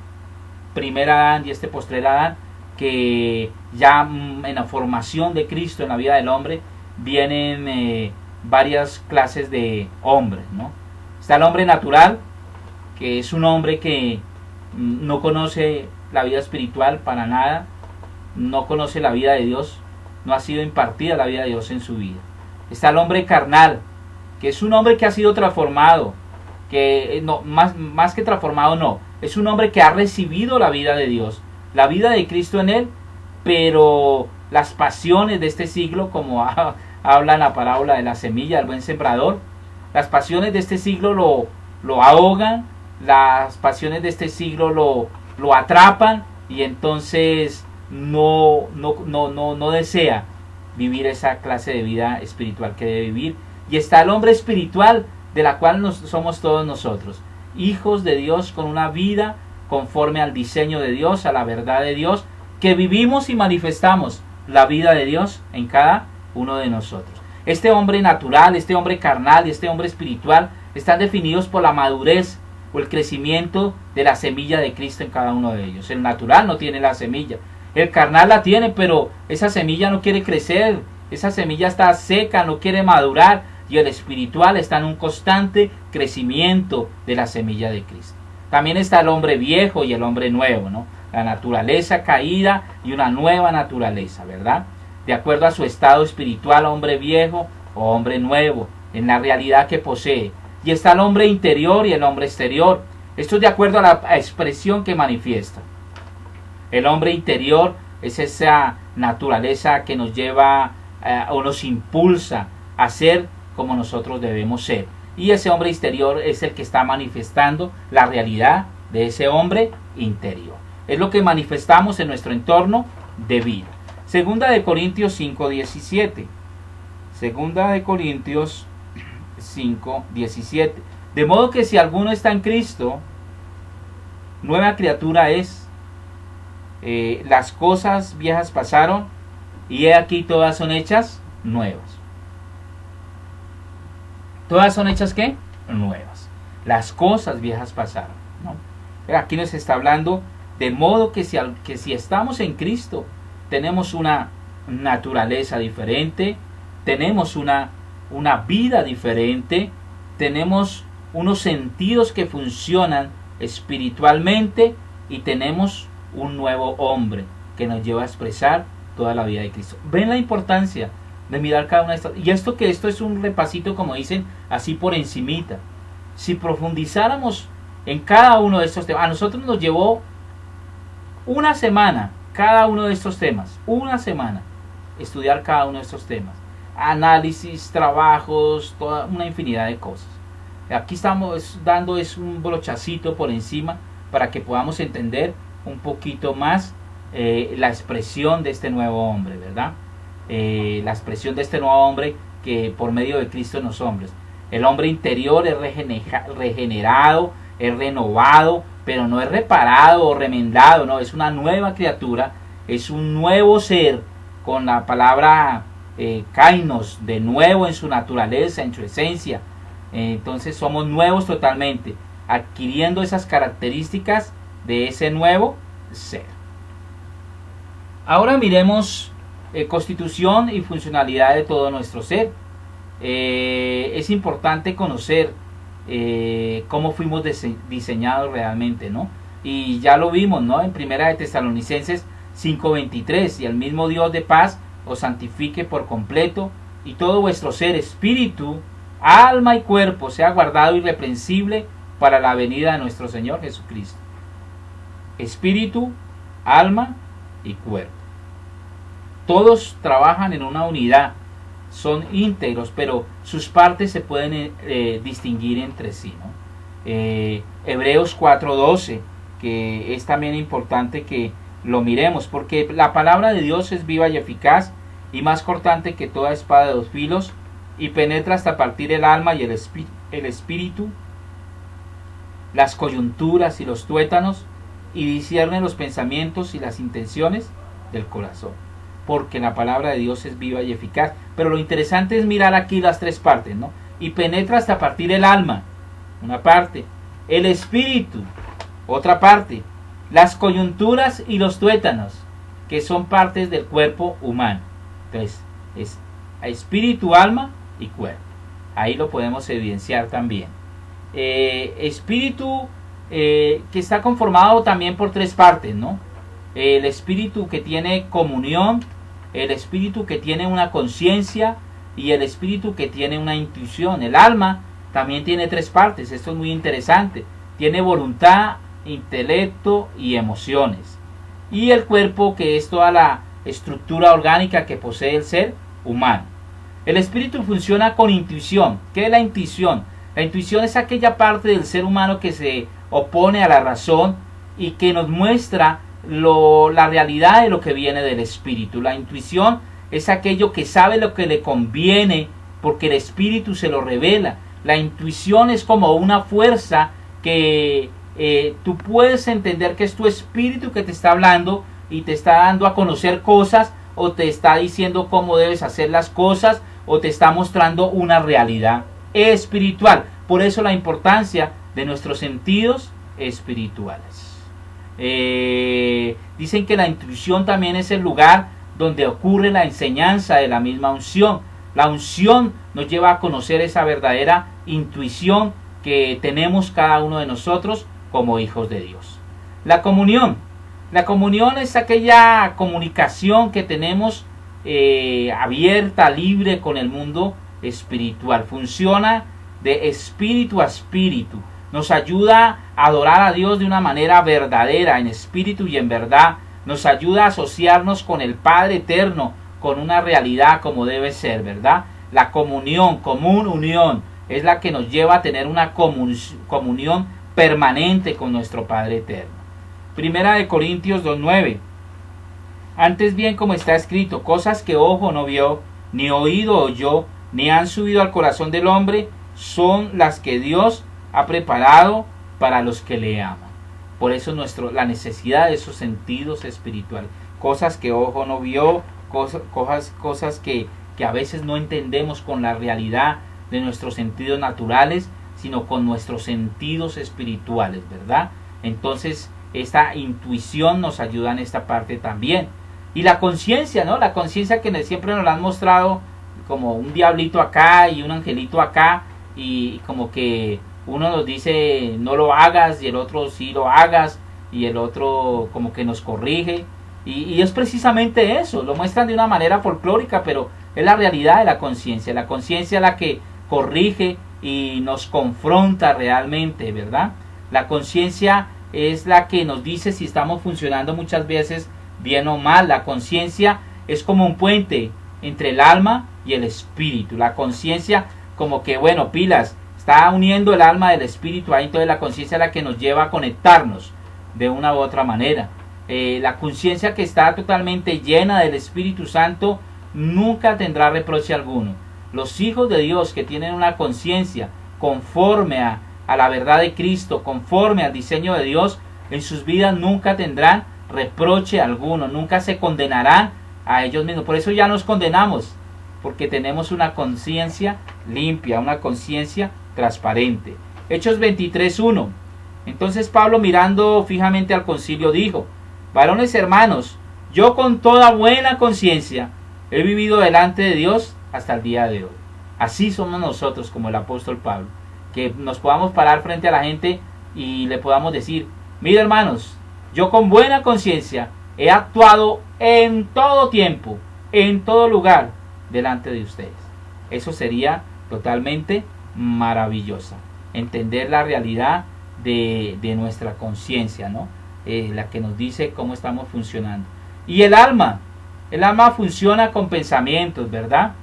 primer Adán y este postrer Adán, que ya en la formación de Cristo en la vida del hombre vienen varias clases de hombres, ¿no? Está el hombre natural, que es un hombre que no conoce la vida espiritual para nada, no conoce la vida de Dios, no ha sido impartida la vida de Dios en su vida. Está el hombre carnal, que es un hombre que ha sido transformado, que no, más que transformado no, es un hombre que ha recibido la vida de Dios, la vida de Cristo en él, pero las pasiones de este siglo, como habla la parábola de la semilla del buen sembrador, las pasiones de este siglo lo ahogan, las pasiones de este siglo lo atrapan, y entonces no desea vivir esa clase de vida espiritual que debe vivir. Y está el hombre espiritual, de la cual somos todos nosotros, hijos de Dios con una vida conforme al diseño de Dios, a la verdad de Dios, que vivimos y manifestamos la vida de Dios en cada uno de nosotros. Este hombre natural, este hombre carnal y este hombre espiritual están definidos por la madurez o el crecimiento de la semilla de Cristo en cada uno de ellos. El natural no tiene la semilla, el carnal la tiene, pero esa semilla no quiere crecer, esa semilla está seca, no quiere madurar, y el espiritual está en un constante crecimiento de la semilla de Cristo. También está el hombre viejo y el hombre nuevo, ¿no? La naturaleza caída y una nueva naturaleza, ¿verdad? De acuerdo a su estado espiritual, hombre viejo o hombre nuevo, en la realidad que posee. Y está el hombre interior y el hombre exterior. Esto es de acuerdo a la expresión que manifiesta. El hombre interior es esa naturaleza que nos lleva o nos impulsa a ser como nosotros debemos ser. Y ese hombre exterior es el que está manifestando la realidad de ese hombre interior. Es lo que manifestamos en nuestro entorno de vida. Segunda de Corintios 5:17. Segunda de Corintios 5:17. De modo que si alguno está en Cristo, nueva criatura es. Las cosas viejas pasaron y he aquí todas son hechas nuevas. ¿Todas son hechas qué? Nuevas. Las cosas viejas pasaron, ¿no? Pero aquí nos está hablando de modo que si estamos en Cristo, tenemos una naturaleza diferente, tenemos una vida diferente, tenemos unos sentidos que funcionan espiritualmente y tenemos un nuevo hombre que nos lleva a expresar toda la vida de Cristo. ¿Ven la importancia de mirar cada una de estas? Y esto es un repasito, como dicen, así por encimita. Si profundizáramos en cada uno de estos temas, a nosotros nos llevó una semana cada uno de estos temas, una semana estudiar cada uno de estos temas, análisis, trabajos, toda una infinidad de cosas. Aquí estamos dando un brochacito por encima para que podamos entender un poquito más la expresión de este nuevo hombre, ¿verdad? La expresión de este nuevo hombre que por medio de Cristo en los hombres. El hombre interior es regenerado, es renovado, pero no es reparado o remendado, no, es una nueva criatura, es un nuevo ser con la palabra kainos, de nuevo en su naturaleza, en su esencia. Entonces somos nuevos totalmente, adquiriendo esas características de ese nuevo ser. Ahora miremos constitución y funcionalidad de todo nuestro ser. Es importante conocer cómo fuimos diseñados realmente, ¿no? Y ya lo vimos, ¿no? En Primera de Tesalonicenses 5:23, y el mismo Dios de paz os santifique por completo, y todo vuestro ser, espíritu, alma y cuerpo sea guardado irreprensible para la venida de nuestro Señor Jesucristo. Espíritu, alma y cuerpo. Todos trabajan en una unidad, son íntegros, pero sus partes se pueden distinguir entre sí, ¿no? Hebreos 4:12, que es también importante que lo miremos, porque la palabra de Dios es viva y eficaz y más cortante que toda espada de dos filos, y penetra hasta partir el alma y el espíritu, las coyunturas y los tuétanos, y discierne los pensamientos y las intenciones del corazón. Porque la palabra de Dios es viva y eficaz. Pero lo interesante es mirar aquí las tres partes, ¿no? Y penetra hasta partir el alma, una parte, el espíritu, otra parte, las coyunturas y los tuétanos, que son partes del cuerpo humano. Entonces, es espíritu, alma y cuerpo. Ahí lo podemos evidenciar también. Espíritu que está conformado también por tres partes, ¿no? El espíritu que tiene comunión, el espíritu que tiene una conciencia y el espíritu que tiene una intuición. El alma también tiene tres partes, esto es muy interesante. Tiene voluntad, intelecto y emociones. Y el cuerpo, que es toda la estructura orgánica que posee el ser humano. El espíritu funciona con intuición. ¿Qué es la intuición? La intuición es aquella parte del ser humano que se opone a la razón y que nos muestra la realidad de lo que viene del espíritu. La intuición es aquello que sabe lo que le conviene porque el espíritu se lo revela. La intuición es como una fuerza que tú puedes entender que es tu espíritu que te está hablando y te está dando a conocer cosas, o te está diciendo cómo debes hacer las cosas, o te está mostrando una realidad espiritual. Por eso la importancia de nuestros sentidos espirituales. Dicen que la intuición también es el lugar donde ocurre la enseñanza de la misma unción. La unción nos lleva a conocer esa verdadera intuición que tenemos cada uno de nosotros como hijos de Dios. La comunión. La comunión es aquella comunicación que tenemos abierta, libre con el mundo espiritual. Funciona de espíritu a espíritu. Nos ayuda a adorar a Dios de una manera verdadera, en espíritu y en verdad. Nos ayuda a asociarnos con el Padre eterno, con una realidad como debe ser, ¿verdad? La comunión, común unión, es la que nos lleva a tener una comunión permanente con nuestro Padre eterno. Primera de Corintios 2:9. Antes bien, como está escrito, cosas que ojo no vio, ni oído oyó, ni han subido al corazón del hombre, son las que Dios ha preparado para los que le aman. Por eso la necesidad de esos sentidos espirituales. Cosas que ojo no vio, cosas que a veces no entendemos con la realidad de nuestros sentidos naturales, sino con nuestros sentidos espirituales, ¿verdad? Entonces, esta intuición nos ayuda en esta parte también. Y la conciencia, ¿no? La conciencia que siempre nos la han mostrado como un diablito acá y un angelito acá, y como que uno nos dice no lo hagas y el otro sí lo hagas, y el otro como que nos corrige, y es precisamente eso. Lo muestran de una manera folclórica, pero es la realidad de la conciencia la que corrige y nos confronta realmente, ¿verdad? La conciencia es la que nos dice si estamos funcionando muchas veces bien o mal. La conciencia es como un puente entre el alma y el espíritu. La conciencia como que, bueno, pilas, está uniendo el alma del espíritu ahí. Entonces la conciencia es la que nos lleva a conectarnos de una u otra manera. La conciencia que está totalmente llena del Espíritu Santo nunca tendrá reproche alguno. Los hijos de Dios que tienen una conciencia conforme a la verdad de Cristo, conforme al diseño de Dios, en sus vidas nunca tendrán reproche alguno, nunca se condenarán a ellos mismos. Por eso ya nos condenamos, porque tenemos una conciencia limpia, una conciencia transparente. Hechos 23:1. Entonces Pablo, mirando fijamente al concilio, dijo: varones hermanos, yo con toda buena conciencia he vivido delante de Dios hasta el día de hoy. Así somos nosotros, como el apóstol Pablo, que nos podamos parar frente a la gente y le podamos decir: mira, hermanos, yo con buena conciencia he actuado en todo tiempo, en todo lugar, delante de ustedes. Eso sería totalmente maravilloso, entender la realidad de nuestra conciencia, ¿no? La que nos dice cómo estamos funcionando. Y el alma funciona con pensamientos, ¿verdad?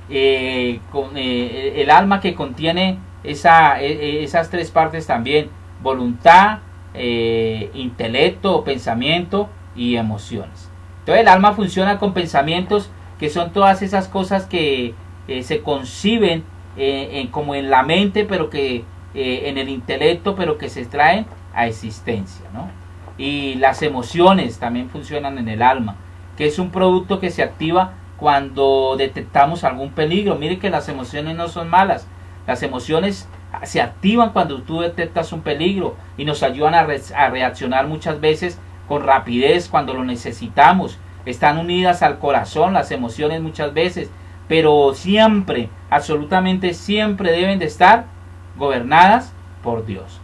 El alma que contiene esas tres partes también: voluntad, intelecto, pensamiento y emociones. Entonces el alma funciona con pensamientos, que son todas esas cosas que se conciben como en la mente, pero que en el intelecto, pero que se traen a existencia, ¿no? Y las emociones también funcionan en el alma, que es un producto que se activa cuando detectamos algún peligro. Mire que las emociones no son malas. Las emociones se activan cuando tú detectas un peligro y nos ayudan a reaccionar muchas veces con rapidez cuando lo necesitamos. Están unidas al corazón las emociones muchas veces, pero siempre, absolutamente siempre deben de estar gobernadas por Dios.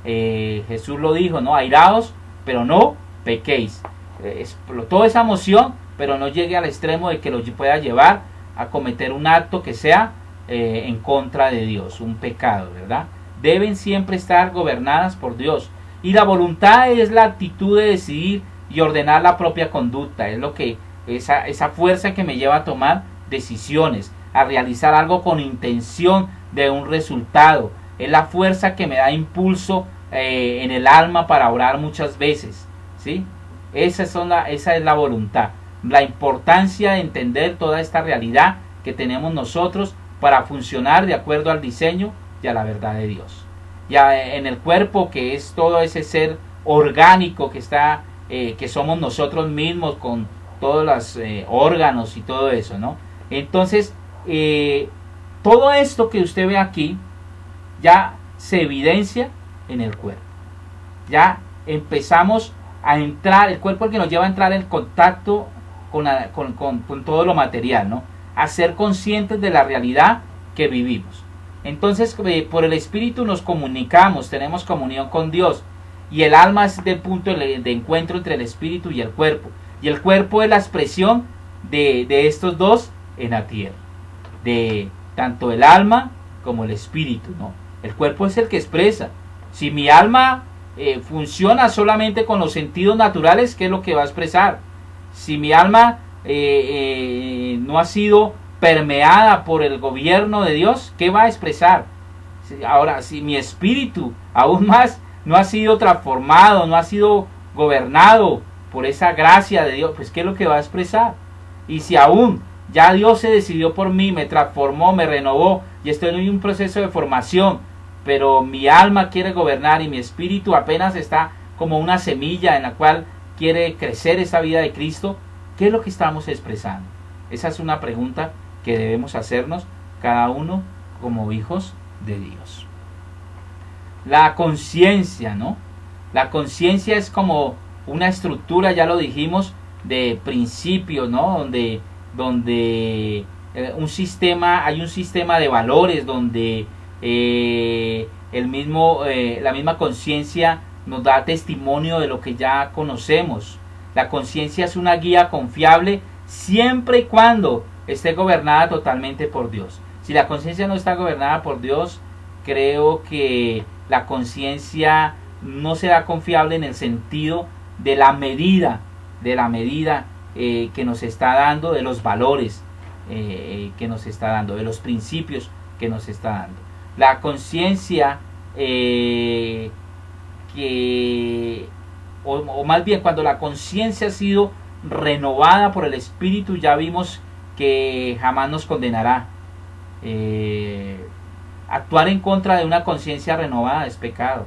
Jesús lo dijo, ¿no? Airaos, pero no pequéis. Explotó esa emoción, pero no llegue al extremo de que lo pueda llevar a cometer un acto que sea en contra de Dios, un pecado, ¿verdad? Deben siempre estar gobernadas por Dios. Y la voluntad es la actitud de decidir y ordenar la propia conducta. Es lo que esa fuerza que me lleva a tomar decisiones, a realizar algo con intención de un resultado. Es la fuerza que me da impulso en el alma para orar muchas veces, ¿sí? Esa es la voluntad. La importancia de entender toda esta realidad que tenemos nosotros para funcionar de acuerdo al diseño y a la verdad de Dios. ya en el cuerpo, que es todo ese ser orgánico que está, que somos nosotros mismos, con todos los órganos y todo eso, ¿no? Entonces, todo esto que usted ve aquí ya se evidencia en el cuerpo. Ya empezamos a entrar, el cuerpo es el que nos lleva a entrar en contacto con todo lo material, ¿no? A ser conscientes de la realidad que vivimos. Entonces, por el Espíritu nos comunicamos, tenemos comunión con Dios, y el alma es el punto de encuentro entre el Espíritu y el cuerpo. Y el cuerpo es la expresión de estos dos en la tierra, de tanto el alma como el Espíritu, ¿no? El cuerpo es el que expresa. Si mi alma funciona solamente con los sentidos naturales, ¿qué es lo que va a expresar? Si mi alma no ha sido permeada por el gobierno de Dios, ¿qué va a expresar? Ahora, si mi espíritu aún más no ha sido transformado, no ha sido gobernado por esa gracia de Dios, pues ¿qué es lo que va a expresar? Y si aún ya Dios se decidió por mí, me transformó, me renovó, y estoy en un proceso de formación, pero mi alma quiere gobernar y mi espíritu apenas está como una semilla en la cual quiere crecer esa vida de Cristo, ¿qué es lo que estamos expresando? Esa es una pregunta que debemos hacernos cada uno como hijos de Dios. La conciencia, ¿no? La conciencia es como una estructura, ya lo dijimos, de principios, ¿no? Donde hay un sistema de valores, donde la misma conciencia nos da testimonio de lo que ya conocemos. La conciencia es una guía confiable siempre y cuando esté gobernada totalmente por Dios. Si la conciencia no está gobernada por Dios, creo que la conciencia no será confiable en el sentido de la medida que nos está dando, de los valores que nos está dando, de los principios que nos está dando. La conciencia o más bien cuando la conciencia ha sido renovada por el Espíritu, ya vimos que jamás nos condenará. Actuar en contra de una conciencia renovada es pecado,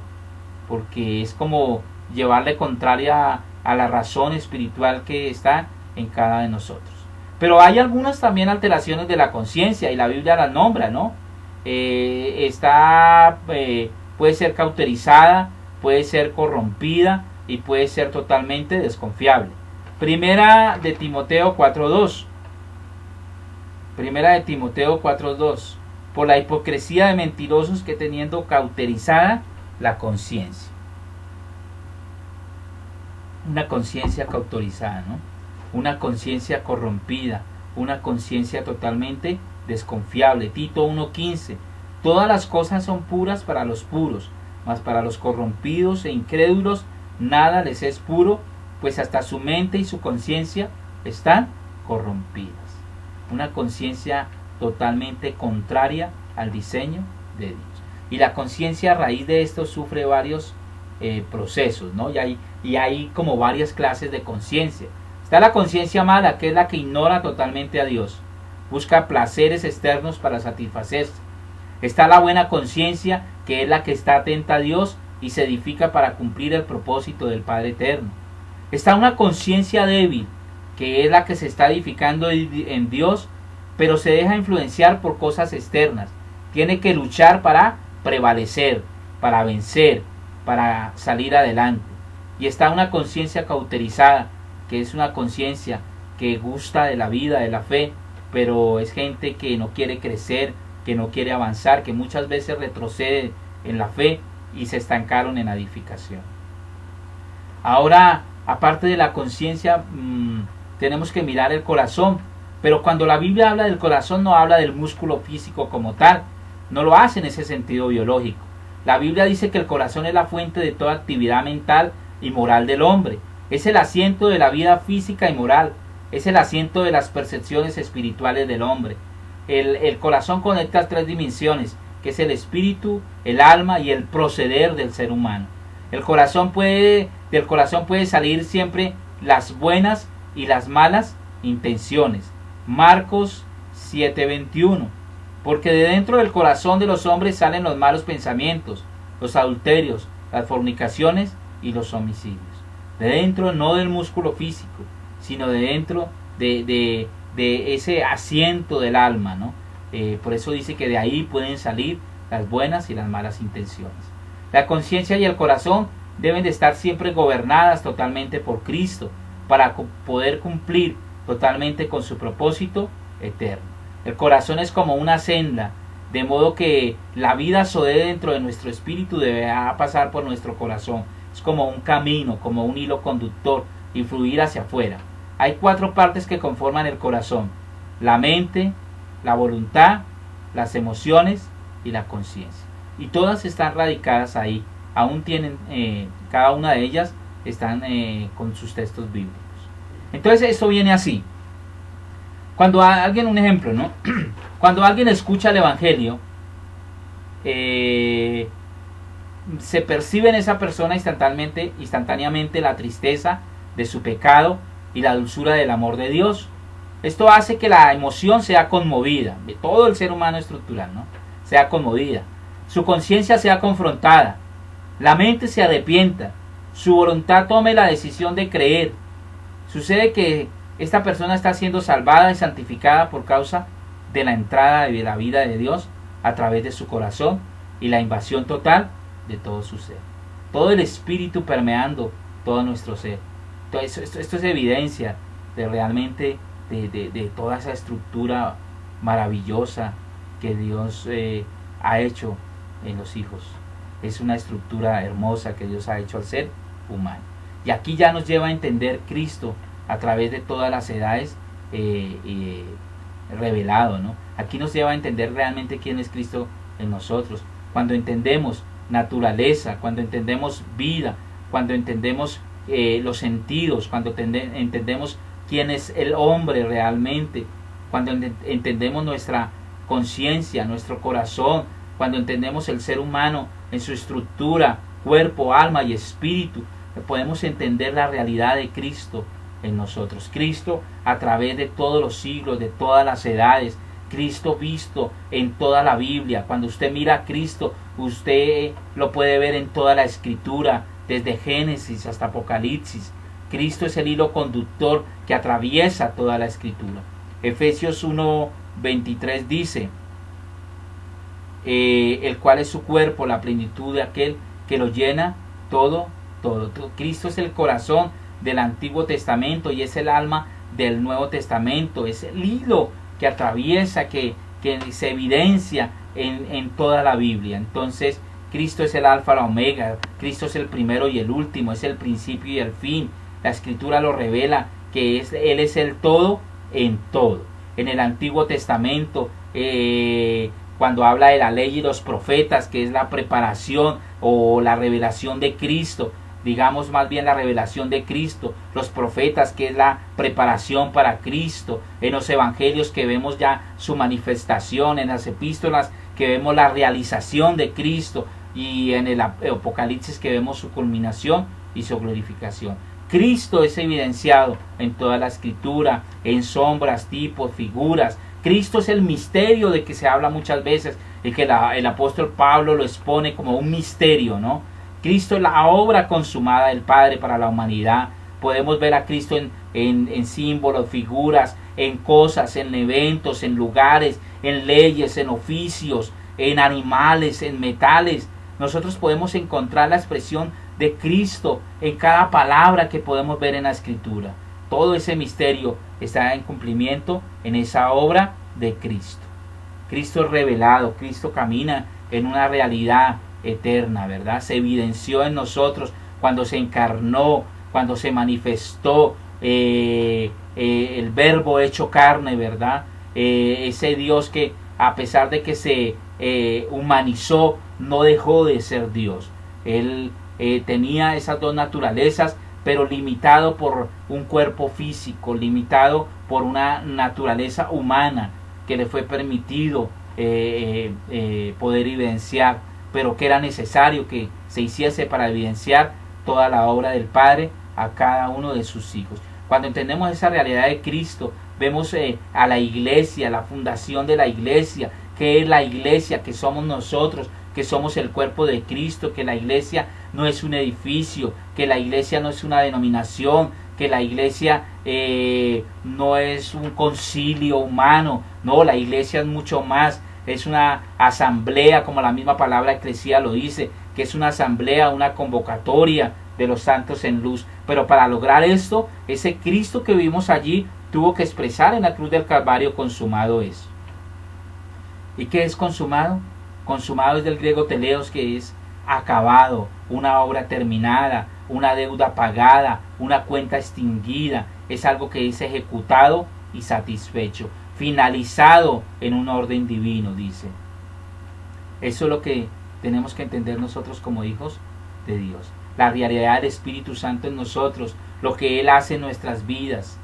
porque es como llevarle contraria a la razón espiritual que está en cada de nosotros. Pero hay algunas también alteraciones de la conciencia, y la Biblia las nombra, ¿no? Puede ser cauterizada, puede ser corrompida y puede ser totalmente desconfiable. Primera de Timoteo 4:2. Primera de Timoteo 4:2. Por la hipocresía de mentirosos que teniendo cauterizada la conciencia. Una conciencia cauterizada, ¿no? Una conciencia corrompida, una conciencia totalmente desconfiable. Tito 1:15. Todas las cosas son puras para los puros, mas para los corrompidos e incrédulos nada les es puro, pues hasta su mente y su conciencia están corrompidas. Una conciencia totalmente contraria al diseño de Dios. Y la conciencia a raíz de esto sufre varios procesos, ¿no? Y hay como varias clases de conciencia. Está la conciencia mala, que es la que ignora totalmente a Dios, busca placeres externos para satisfacerse. Está la buena conciencia, que es la que está atenta a Dios y se edifica para cumplir el propósito del Padre Eterno. Está una conciencia débil, que es la que se está edificando en Dios, pero se deja influenciar por cosas externas. Tiene que luchar para prevalecer, para vencer, para salir adelante. Y está una conciencia cauterizada, que es una conciencia que gusta de la vida, de la fe, pero es gente que no quiere crecer, que no quiere avanzar, que muchas veces retrocede en la fe y se estancaron en la edificación. Ahora, aparte de la conciencia, tenemos que mirar el corazón, pero cuando la Biblia habla del corazón no habla del músculo físico como tal, no lo hace en ese sentido biológico. La Biblia dice que el corazón es la fuente de toda actividad mental y moral del hombre, es el asiento de la vida física y moral, es el asiento de las percepciones espirituales del hombre. El corazón conecta tres dimensiones, que es el espíritu, el alma y el proceder del ser humano. Del corazón puede salir siempre las buenas y las malas intenciones. Marcos 7:21. Porque de dentro del corazón de los hombres salen los malos pensamientos, los adulterios, las fornicaciones y los homicidios. De dentro, no del músculo físico, sino de dentro de ese asiento del alma, ¿no? Por eso dice que de ahí pueden salir las buenas y las malas intenciones. La conciencia y el corazón deben de estar siempre gobernadas totalmente por Cristo para poder cumplir totalmente con su propósito eterno. El corazón es como una senda, de modo que la vida Zoé dentro de nuestro espíritu deberá pasar por nuestro corazón. Es como un camino, como un hilo conductor y fluir hacia afuera. Hay 4 partes que conforman el corazón: la mente, la voluntad, las emociones y la conciencia. Y todas están radicadas ahí. Aún tienen, cada una de ellas están con sus textos bíblicos. Entonces esto viene así. Cuando alguien, un ejemplo, ¿no? Cuando alguien escucha el Evangelio, se percibe en esa persona instantáneamente la tristeza de su pecado y la dulzura del amor de Dios. Esto hace que la emoción sea conmovida, de todo el ser humano estructural, ¿no? Sea conmovida, su conciencia sea confrontada, la mente se arrepienta, su voluntad tome la decisión de creer. Sucede que esta persona está siendo salvada y santificada por causa de la entrada de la vida de Dios a través de su corazón y la invasión total de todo su ser. Todo el espíritu permeando todo nuestro ser. Esto es evidencia de realmente de toda esa estructura maravillosa que Dios ha hecho en los hijos. Es una estructura hermosa que Dios ha hecho al ser humano. Y aquí ya nos lleva a entender Cristo a través de todas las edades revelado, ¿no? Aquí nos lleva a entender realmente quién es Cristo en nosotros. Cuando entendemos naturaleza, cuando entendemos vida, cuando entendemos los sentidos, cuando entendemos quién es el hombre realmente, cuando entendemos nuestra conciencia, nuestro corazón, cuando entendemos el ser humano en su estructura, cuerpo, alma y espíritu, podemos entender la realidad de Cristo en nosotros. Cristo a través de todos los siglos, de todas las edades, Cristo visto en toda la Biblia. Cuando usted mira a Cristo, usted lo puede ver en toda la Escritura, desde Génesis hasta Apocalipsis. Cristo es el hilo conductor que atraviesa toda la Escritura. Efesios 1:23 dice, el cual es su cuerpo, la plenitud de aquel que lo llena todo. Cristo es el corazón del Antiguo Testamento y es el alma del Nuevo Testamento. Es el hilo que atraviesa, que se evidencia en toda la Biblia. Entonces, Cristo es el alfa, la omega. Cristo es el primero y el último. Es el principio y el fin. La Escritura lo revela, que Él es el todo en todo. En el Antiguo Testamento, cuando habla de la ley y los profetas, que es la preparación o la revelación de Cristo, digamos más bien la revelación de Cristo, los profetas, que es la preparación para Cristo, en los evangelios que vemos ya su manifestación, en las epístolas que vemos la realización de Cristo, y en el Apocalipsis que vemos su culminación y su glorificación. Cristo es evidenciado en toda la Escritura, en sombras, tipos, figuras. Cristo es el misterio de que se habla muchas veces y que el apóstol Pablo lo expone como un misterio, ¿no? Cristo es la obra consumada del Padre para la humanidad. Podemos ver a Cristo en símbolos, figuras, en cosas, en eventos, en lugares, en leyes, en oficios, en animales, en metales. Nosotros podemos encontrar la expresión de Cristo en cada palabra que podemos ver en la Escritura. Todo ese misterio está en cumplimiento en esa obra de Cristo. Cristo es revelado, Cristo camina en una realidad eterna, ¿verdad? Se evidenció en nosotros cuando se encarnó, cuando se manifestó el verbo hecho carne, ¿verdad? Ese Dios que a pesar de que se humanizó, no dejó de ser Dios. Él tenía esas dos naturalezas, pero limitado por un cuerpo físico, limitado por una naturaleza humana que le fue permitido poder evidenciar, pero que era necesario que se hiciese para evidenciar toda la obra del Padre a cada uno de sus hijos. Cuando entendemos esa realidad de Cristo, vemos a la iglesia, la fundación de la iglesia, que es la iglesia, que somos nosotros, que somos el cuerpo de Cristo, que la iglesia no es un edificio, que la iglesia no es una denominación, que la iglesia no es un concilio humano, no, la iglesia es mucho más, es una asamblea, como la misma palabra eclesía lo dice, que es una asamblea, una convocatoria de los santos en luz. Pero para lograr esto, ese Cristo que vimos allí tuvo que expresar en la cruz del Calvario: consumado es. ¿Y qué es consumado? Consumado es del griego teleos, que es acabado, una obra terminada, una deuda pagada, una cuenta extinguida. Es algo que es ejecutado y satisfecho, finalizado en un orden divino, dice. Eso es lo que tenemos que entender nosotros como hijos de Dios. La realidad del Espíritu Santo en nosotros, lo que Él hace en nuestras vidas,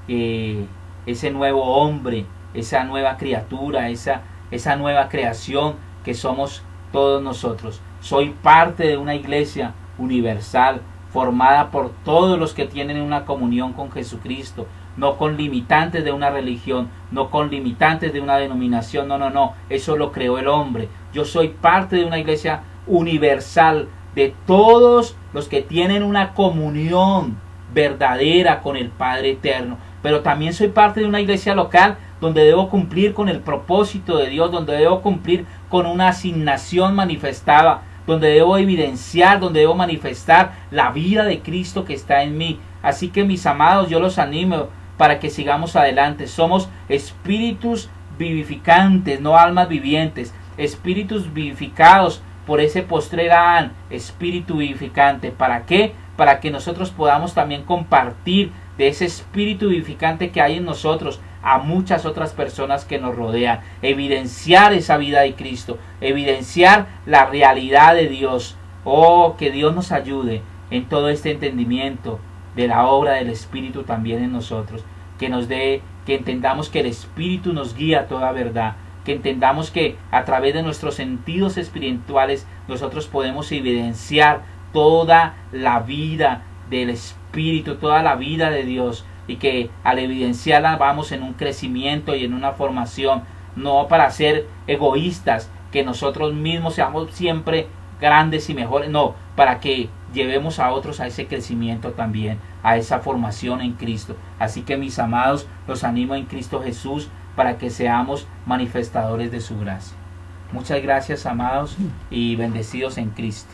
ese nuevo hombre, esa nueva criatura, esa nueva creación que somos todos nosotros. Soy parte de una iglesia universal, formada por todos los que tienen una comunión con Jesucristo, no con limitantes de una religión, no con limitantes de una denominación, no, eso lo creó el hombre. Yo soy parte de una iglesia universal, de todos los que tienen una comunión verdadera con el Padre Eterno. Pero también soy parte de una iglesia local donde debo cumplir con el propósito de Dios, donde debo cumplir con una asignación manifestada, donde debo evidenciar, donde debo manifestar la vida de Cristo que está en mí. Así que, mis amados, yo los animo para que sigamos adelante. Somos espíritus vivificantes, no almas vivientes, espíritus vivificados por ese postrer Adán, espíritu vivificante. ¿Para qué? Para que nosotros podamos también compartir de ese espíritu vivificante que hay en nosotros a muchas otras personas que nos rodean, evidenciar esa vida de Cristo, evidenciar la realidad de Dios. Oh, que Dios nos ayude en todo este entendimiento de la obra del Espíritu también en nosotros, que nos dé, que entendamos que el Espíritu nos guía a toda verdad, que entendamos que a través de nuestros sentidos espirituales nosotros podemos evidenciar toda la vida del Espíritu, toda la vida de Dios, y que al evidenciarla vamos en un crecimiento y en una formación, no para ser egoístas, que nosotros mismos seamos siempre grandes y mejores, no, para que llevemos a otros a ese crecimiento también, a esa formación en Cristo. Así que, mis amados, los animo en Cristo Jesús para que seamos manifestadores de su gracia. Muchas gracias, amados, y bendecidos en Cristo.